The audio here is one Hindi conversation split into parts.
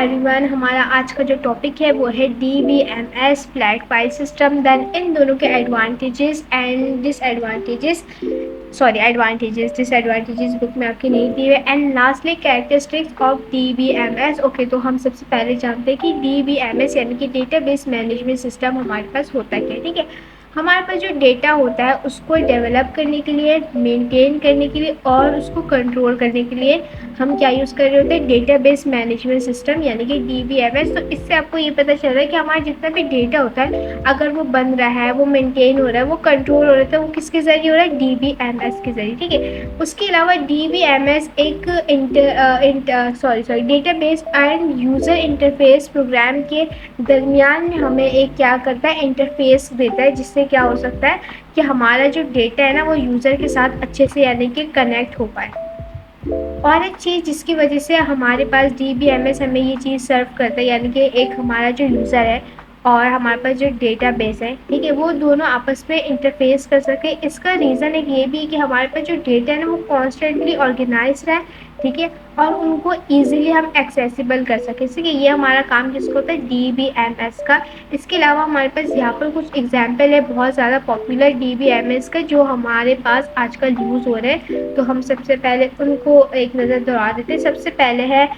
एवरीवन, हमारा आज का जो टॉपिक है वो है DBMS flat file system. Then इन दोनों के advantages and disadvantages, advantages disadvantages book में आपके नहीं दिए हुए, and lastly characteristics of DBMS। Okay, तो हम सबसे पहले जानते हैं कि DBMS यानी कि डेटाबेस मैनेजमेंट सिस्टम हमारे पास होता क्या है। ठीक है, हमारे पास जो डेटा होता है उसको डेवलप करने के लिए, मेंटेन करने के लिए और उसको कंट्रोल करने के लिए हम क्या यूज़ कर रहे होते हैं, डेटाबेस मैनेजमेंट सिस्टम यानी कि DBMS। तो इससे आपको ये पता चल रहा है कि हमारा जितना भी डेटा होता है, अगर वो बन रहा है, वो मेंटेन हो रहा है, वो कंट्रोल हो रहा है, तो वो किसके ज़रिए हो रहा है, DBMS के ज़रिए। ठीक है, उसके अलावा DBMS एक database end user interface program के दरमियान में हमें एक क्या करता है, इंटरफेस देता है, जिससे क्या हो सकता है कि हमारा जो डेटा है ना वो यूज़र के साथ अच्छे से यानी कि कनेक्ट हो पाए। और एक चीज़ जिसकी वजह से हमारे पास DBMS हमें ये चीज़ सर्व करता है, यानी कि एक हमारा जो यूज़र है और हमारे पास जो डेटाबेस है, ठीक है, वो दोनों आपस में इंटरफेस कर सके। इसका रीज़न एक ये भी है कि हमारे पास जो डेटा है ना वो कॉन्स्टेंटली ऑर्गेनाइज है, ठीक है, और उनको ईजिली हम एक्सेसिबल कर सकें। इसलिए ये हमारा काम जिसको होता है DBMS का। इसके अलावा हमारे पास यहाँ पर कुछ एग्जाम्पल है बहुत ज़्यादा पॉपुलर DBMS का जो हमारे पास आजकल यूज़ हो रहे हैं। तो हम सबसे पहले उनको एक नज़र दौड़ा देते हैं। सबसे पहले है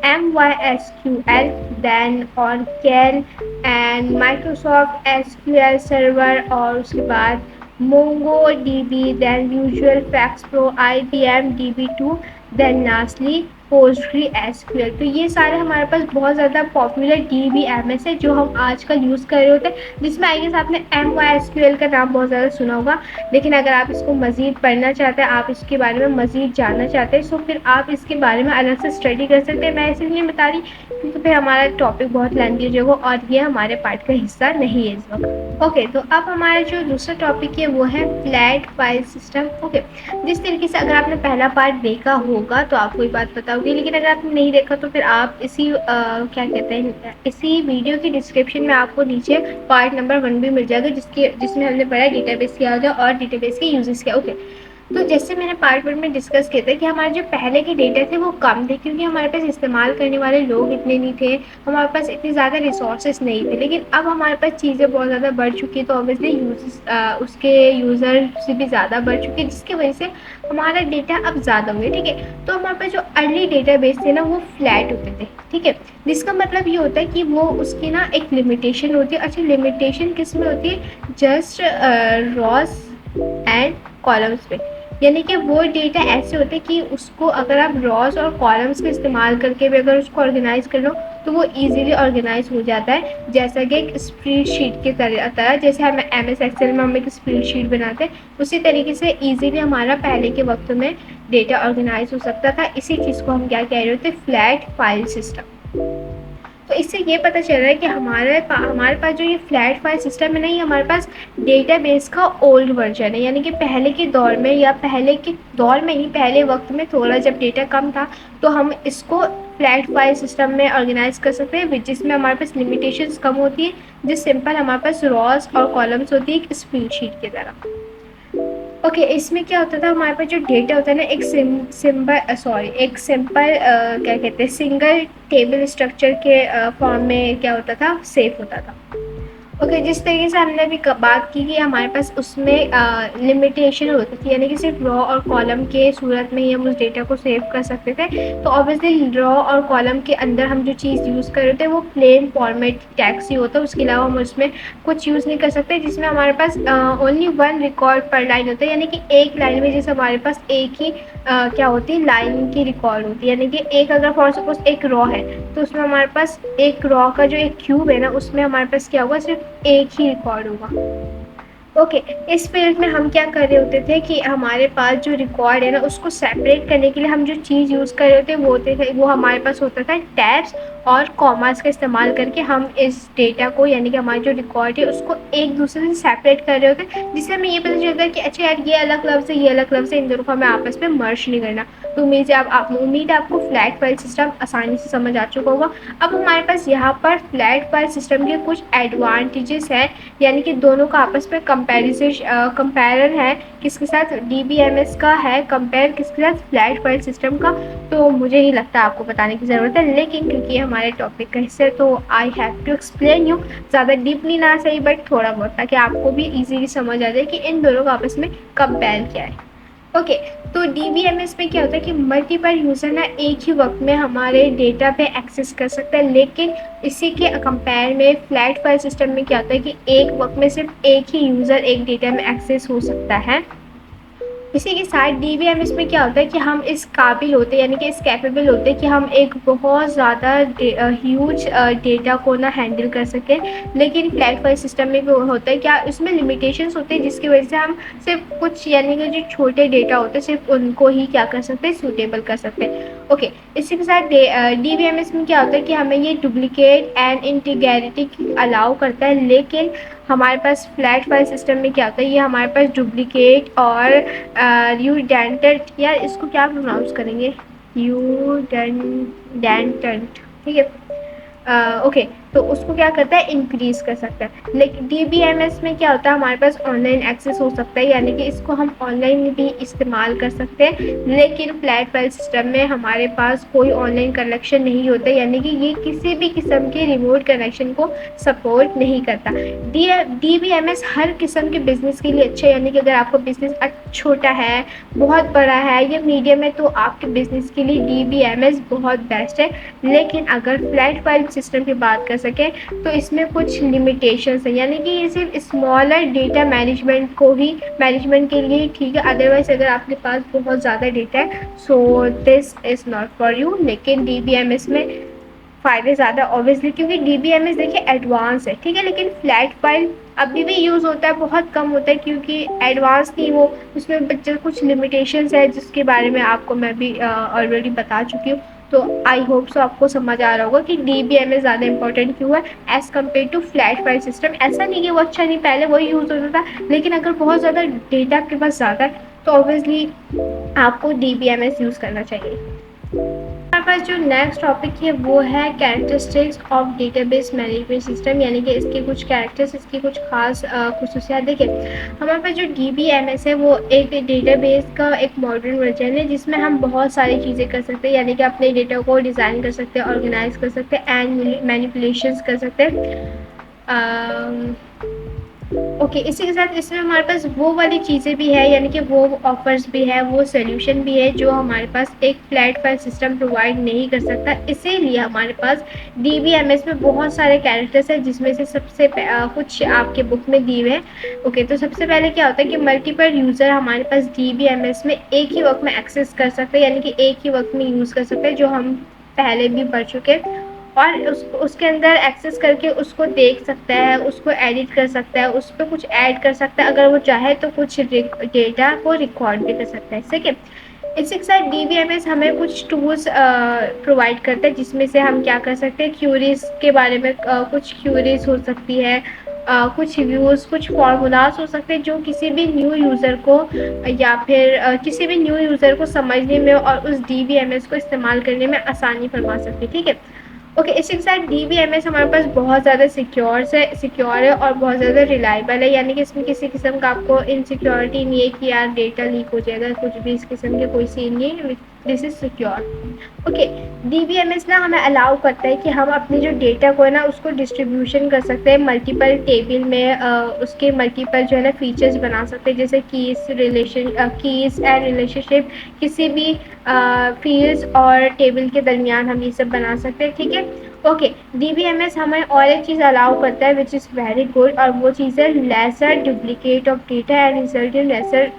MySQL, देन Oracle एंड Microsoft SQL सर्वर, और उसके बाद MongoDB, then Visual Facts Pro, IBM DB2, then lastly PostgreSQL। तो ये सारे हमारे पास बहुत ज़्यादा पॉपुलर DBMS है जो हम आजकल यूज़ कर रहे होते हैं, जिसमें आई गेस आपने MySQL का नाम बहुत ज़्यादा सुना होगा। लेकिन अगर आप इसको मज़ीद पढ़ना चाहते हैं, आप इसके बारे में मज़ीद जानना चाहते हैं, तो फिर आप इसके बारे में अलग से स्टडी कर सकते हैं। मैं इसलिए नहीं बता रही क्योंकि फिर हमारा टॉपिक बहुत लेंथी हो जाएगा और ये हमारे पार्ट का हिस्सा नहीं है इस वक्त। ओके, तो अब हमारा जो दूसरा टॉपिक है वो है फ्लैट फाइल सिस्टम। ओके, जिस तरीके से अगर आपने पहला पार्ट देखा होगा तो आपको ये बात पता होगी, लेकिन अगर आपने नहीं देखा तो फिर आप इसी क्या कहते हैं, इसी वीडियो की डिस्क्रिप्शन में आपको नीचे पार्ट नंबर 1 भी मिल जाएगा, जिसमें हमने पढ़ा डेटाबेस क्या होता है और डेटाबेस के यूजेस क्या। ओके, तो जैसे मैंने पार्ट 1 में डिस्कस किया था कि हमारे जो पहले के डेटा थे वो कम थे, क्योंकि हमारे पास इस्तेमाल करने वाले लोग इतने नहीं थे, हमारे पास इतनी ज़्यादा रिसोर्सेज नहीं थे। लेकिन अब हमारे पास चीज़ें बहुत ज़्यादा बढ़ चुकी है, तो ऑब्वियसली उसके यूज़र से भी ज़्यादा बढ़ चुकी है, जिसकी वजह से हमारा डेटा अब ज़्यादा हो गया। ठीक है, तो हमारे पास जो अर्ली डेटाबेस थे ना वो फ्लैट होते थे। ठीक है, जिसका मतलब ये होता है कि वो उसकी ना एक लिमिटेशन होती है। अच्छा, लिमिटेशन किस में होती है, जस्ट रॉस एंड कॉलम्स पे, यानी कि वो डेटा ऐसे होते हैं कि उसको अगर आप रॉस और कॉलम्स का इस्तेमाल करके भी अगर उसको ऑर्गेनाइज कर लो तो वो इजीली ऑर्गेनाइज हो जाता है, जैसा कि एक स्प्रेडशीट की तरह। जैसे हम MS एक्सेल में हम एक स्प्रेडशीट बनाते हैं, उसी तरीके से इजीली हमारा पहले के वक्त में डेटा ऑर्गेनाइज हो सकता था। इसी चीज़ को हम क्या कह रहे होते, फ्लैट फाइल सिस्टम। तो इससे ये पता चल रहा है कि हमारे पास जो ये फ्लैट फाइल सिस्टम है ना, ये हमारे पास डेटाबेस का ओल्ड वर्जन है। यानी कि पहले के दौर में या पहले वक्त में थोड़ा जब डेटा कम था तो हम इसको फ्लैट फाइल सिस्टम में ऑर्गेनाइज कर सकते हैं, जिसमें हमारे पास लिमिटेशंस कम होती है, जिस सिंपल हमारे पास रॉस और कॉलम्स होती है एक स्प्रेडशीट की तरह। ओके, इसमें क्या होता था, हमारे पास जो डेटा होता है ना एक सिंपल क्या कहते हैं, सिंगल टेबल स्ट्रक्चर के फॉर्म में क्या होता था, सेव होता था। ओके, जिस तरीके से हमने अभी बात की कि हमारे पास उसमें लिमिटेशन होती थी, यानी कि सिर्फ रॉ और कॉलम के सूरत में ही हम उस डेटा को सेव कर सकते थे। तो ऑब्वियसली रॉ और कॉलम के अंदर हम जो चीज़ यूज़ कर रहे थे वो प्लेन फॉर्मेट टेक्स्ट ही होता है, उसके अलावा हम उसमें कुछ यूज़ नहीं कर सकते, जिसमें हमारे पास ओनली 1 रिकॉर्ड पर लाइन होता है। यानी कि एक लाइन में जैसे हमारे पास एक ही क्या होती है, लाइन की रिकॉर्ड होती है। यानी कि एक अगर फॉर सपोज एक रॉ है तो उसमें हमारे पास एक रॉ का जो एक क्यूब है ना, उसमें हमारे पास क्या होगा, सिर्फ एक ही रिकॉर्ड होगा। ओके, इस फील्ड में हम क्या कर रहे होते थे कि हमारे पास जो रिकॉर्ड है ना उसको सेपरेट करने के लिए हम जो चीज़ यूज़ कर रहे होते थे वो हमारे पास होता था टैब्स और कॉमास का इस्तेमाल करके हम इस डेटा को, यानी कि हमारी जो रिकॉर्ड है उसको एक दूसरे से सेपरेट कर रहे होते हैं, जिससे हमें ये पता चलता है कि अच्छा यार ये अलग लफ्ज़ है, ये अलग लफ्ज़ है, इन दोनों को हमें आपस में मर्ज नहीं करना। तो उम्मीद है आपको फ्लैट फाइल सिस्टम आसानी से समझ आ चुका होगा। अब हमारे पास यहाँ पर फ्लैट फाइल सिस्टम के कुछ एडवांटेजेस हैं, यानी कि दोनों का आपस में कंपेरिजन है किसके साथ, DBMS का है कंपेयर किसके साथ, फ्लैट फाइल सिस्टम का। तो मुझे ही लगता है आपको बताने की ज़रूरत है, लेकिन क्योंकि हमारे टॉपिक का हिस्सा है तो I have to explain you, ज़्यादा डीपली ना सही बट थोड़ा बहुत, ताकि आपको भी ईजीली समझ आ जाए कि इन दोनों का आपस में कंपेयर क्या है। ओके, तो DBMS में क्या होता है कि मल्टीपल यूज़र ना एक ही वक्त में हमारे डेटा पे एक्सेस कर सकता है, लेकिन इसी के कंपेयर में फ्लैट फाइल सिस्टम में क्या होता है कि एक वक्त में सिर्फ एक ही यूज़र एक डेटा में एक्सेस हो सकता है। इसी के साथ DBMS में क्या होता है कि हम इस काबिल होते हैं, यानी कि इस कैपेबल होते हैं कि हम एक बहुत ज़्यादा ह्यूज डेटा को ना हैंडल कर सकें, लेकिन फ्लैट फाइल सिस्टम में भी होता है क्या, इसमें लिमिटेशंस होते हैं जिसकी वजह से हम सिर्फ कुछ, यानी कि जो छोटे डेटा होते हैं सिर्फ उनको ही क्या कर सकते हैं, सूटेबल कर सकते हैं। ओके, इसी के साथ DBMS में क्या होता है कि हमें ये डुप्लीकेट एंड इंटीग्रिटी अलाउ करता है, लेकिन हमारे पास फ्लैट फाइल सिस्टम में क्या होता है, ये हमारे पास डुप्लीकेट और यूडेंटेंट, यार इसको क्या प्रोनाउंस करेंगे, यूडेंटेंट, ठीक है। ओके, तो उसको क्या करता है, इंक्रीज़ कर सकता है। लेकिन DBMS में क्या होता है, हमारे पास ऑनलाइन एक्सेस हो सकता है, यानी कि इसको हम ऑनलाइन भी इस्तेमाल कर सकते हैं, लेकिन फ्लैट फाइल सिस्टम में हमारे पास कोई ऑनलाइन कनेक्शन नहीं होता, यानी कि ये किसी भी किस्म के रिमोट कनेक्शन को सपोर्ट नहीं करता। DBMS हर किस्म के बिज़नेस के लिए अच्छा है, यानी कि अगर आपका बिज़नेस छोटा है, बहुत बड़ा है या मीडियम है, तो आपके बिज़नेस के लिए DBMS बहुत बेस्ट है। लेकिन अगर फ्लैट फाइल सिस्टम की बात कर सकें तो इसमें कुछ लिमिटेशंस हैं, यानी कि ये सिर्फ स्मॉलर डेटा मैनेजमेंट के लिए ठीक है। अदरवाइज अगर आपके पास बहुत ज़्यादा डेटा है so this is not for you. लेकिन DBMS में फ़ायदे ज़्यादा ऑब्वियसली, क्योंकि DBMS देखिए एडवांस है, ठीक है, लेकिन फ्लैट फाइल अभी भी यूज़ होता है, बहुत कम होता है क्योंकि एडवांस नहीं वो, उसमें बच्चे कुछ लिमिटेशंस है जिसके बारे में आपको मैं भी ऑलरेडी बता चुकी हूँ। तो आई होप सो आपको समझ आ रहा होगा कि DBMS ज़्यादा इंपॉर्टेंट क्यों है as compare to flat file system. ऐसा नहीं कि वो अच्छा नहीं, पहले वही यूज़ होता था, लेकिन अगर बहुत ज़्यादा डेटा आपके पास ज़्यादा है तो ऑब्वियसली आपको DBMS यूज़ करना चाहिए। हमारे पास जो नेक्स्ट टॉपिक है वो है characteristics of database management system, यानी कि इसके कुछ कैरेक्टर्स, इसकी कुछ खास खुसूसियात। देखिए, हमारे पास जो DBMS है वो एक डेटाबेस का एक मॉडर्न वर्जन है जिसमें हम बहुत सारी चीज़ें कर सकते हैं, यानी कि अपने डेटा को डिज़ाइन कर सकते हैं, ऑर्गेनाइज कर सकते हैं एंड मैनिपुलेशंस कर सकते हैं। ओके, इसी के साथ इसमें हमारे पास वो वाली चीज़ें भी है, यानी कि वो ऑफर्स भी है, वो सोल्यूशन भी है जो हमारे पास एक फ्लैट फाइल सिस्टम प्रोवाइड नहीं कर सकता। इसीलिए हमारे पास DBMS में बहुत सारे कैरेक्टर्स हैं, जिसमें से सबसे कुछ आपके बुक में दिए हुए हैं। ओके, तो सबसे पहले क्या होता है कि मल्टीपल यूज़र हमारे पास DBMS में एक ही वक्त में एक्सेस कर सकते हैं, यानी कि एक ही वक्त में यूज़ कर सकते हैं, जो हम पहले भी पढ़ चुके हैं। और उसके अंदर एक्सेस करके उसको देख सकता है, उसको एडिट कर सकता है, उस पर कुछ ऐड कर सकता है, अगर वो चाहे तो कुछ डेटा को रिकॉर्ड भी कर सकता है, ठीक है। इसी के साथ DBMS हमें कुछ टूल्स प्रोवाइड करता है, जिसमें से हम क्या कर सकते हैं, क्यूरीज के बारे में कुछ क्यूरीज हो सकती है, कुछ व्यूज़, कुछ फार्मूलाज हो सकते हैं जो किसी भी न्यू यूज़र को या फिर किसी भी न्यू यूज़र को समझने में और उस DBMS को इस्तेमाल करने में आसानी फरमा सकते हैं, ठीक है। ओके, इसी के साथ DBMS हमारे पास बहुत ज़्यादा सिक्योर है और बहुत ज़्यादा रिलायबल है, यानी कि इसमें किसी किस्म का आपको इनसिक्योरिटी नहीं है कि यार डेटा लीक हो जाएगा, कुछ भी इस किस्म के कोई सीन नहीं है, this is secure. Okay, DBMS ना हमें अलाउ करता है कि हम अपने जो डेटा को है ना उसको डिस्ट्रीब्यूशन कर सकते हैं मल्टीपल टेबल में, उसके मल्टीपल जो है ना फीचर्स बना सकते हैं, जैसे कीज़ एंड रिलेशनशिप, किसी भी फील्ड्स और टेबल के दरमियान हम ये सब बना सकते हैं, ठीक है। ओके, DBMS हमें और एक चीज़ अलाउ करता है विच इज़ वेरी गुड, और वो चीज़ है lesser duplicate of data and result in lesser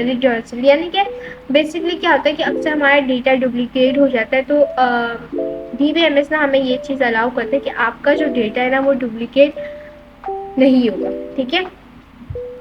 redundancy. यानी कि बेसिकली क्या होता है कि अक्सर हमारा डेटा डुप्लीकेट हो जाता है, तो DBMS ना हमें ये चीज़ अलाउ करता है कि आपका जो डेटा है ना वो डुप्लीकेट नहीं होगा, ठीक है।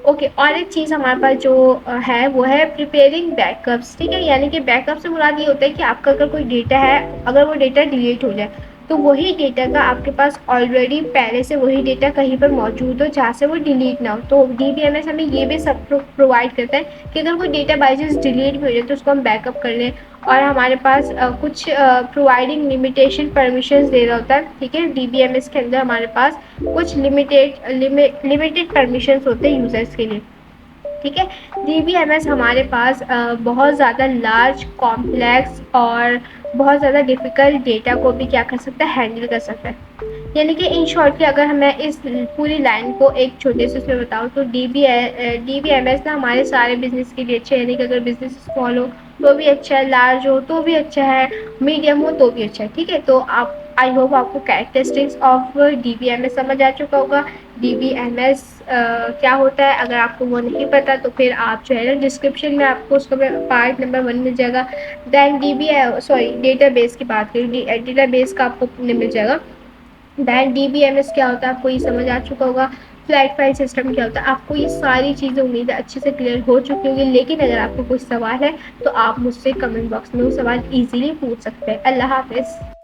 ओके, और एक चीज़ हमारे पास जो है वो है प्रिपेयरिंग बैकअप्स, ठीक है। यानी कि बैकअप से मुराद ये होता है कि आपका अगर कोई डेटा है, अगर वो डेटा डिलीट हो जाए तो वही डेटा का आपके पास ऑलरेडी पहले से वही डेटा कहीं पर मौजूद हो जहाँ से वो डिलीट ना हो। तो DBMS हमें ये भी सब प्रोवाइड करता है कि अगर कोई डेटा बाई चांस डिलीट भी हो जाए तो उसको हम बैकअप कर लें। और हमारे पास कुछ प्रोवाइडिंग लिमिटेशन परमिशंस दे रहा होता है, ठीक है। DBMS के अंदर हमारे पास कुछ लिमिटेड परमिशंस होते हैं यूज़र्स के लिए, ठीक है। DBMS हमारे पास बहुत ज़्यादा लार्ज, कॉम्प्लेक्स और बहुत ज़्यादा डिफ़िकल्ट डेटा को भी क्या कर सकता है, हैंडल कर सकता है। यानी कि इन शॉर्ट कि अगर मैं इस पूरी लाइन को एक छोटे से उसमें बताऊँ तो DBMS ना हमारे सारे बिजनेस के लिए अच्छा है। यानी कि अगर बिजनेस स्मॉल हो तो भी अच्छा है, लार्ज हो तो भी अच्छा है, मीडियम हो तो भी अच्छा है, ठीक है। तो आप, आई होप आपको कैरेक्टरिस्टिक्स ऑफ DBMS समझ आ चुका होगा। DBMS क्या होता है, अगर आपको वो नहीं पता तो फिर आप जो है ना डिस्क्रिप्शन में आपको उसका पार्ट नंबर 1 मिल जाएगा। दैन डेटाबेस की बात करें, डेटाबेस का आपको मिल जाएगा। दैन DBMS क्या होता है आपको ये समझ आ चुका होगा। फ्लैट फाइल सिस्टम क्या होता है, आपको ये सारी चीज़ें उम्मीद है अच्छे से क्लियर हो चुकी होगी। लेकिन अगर आपको कोई सवाल है तो आप मुझसे कमेंट बॉक्स में वो सवाल ईजिली पूछ सकते हैं। अल्लाह हाफिज़।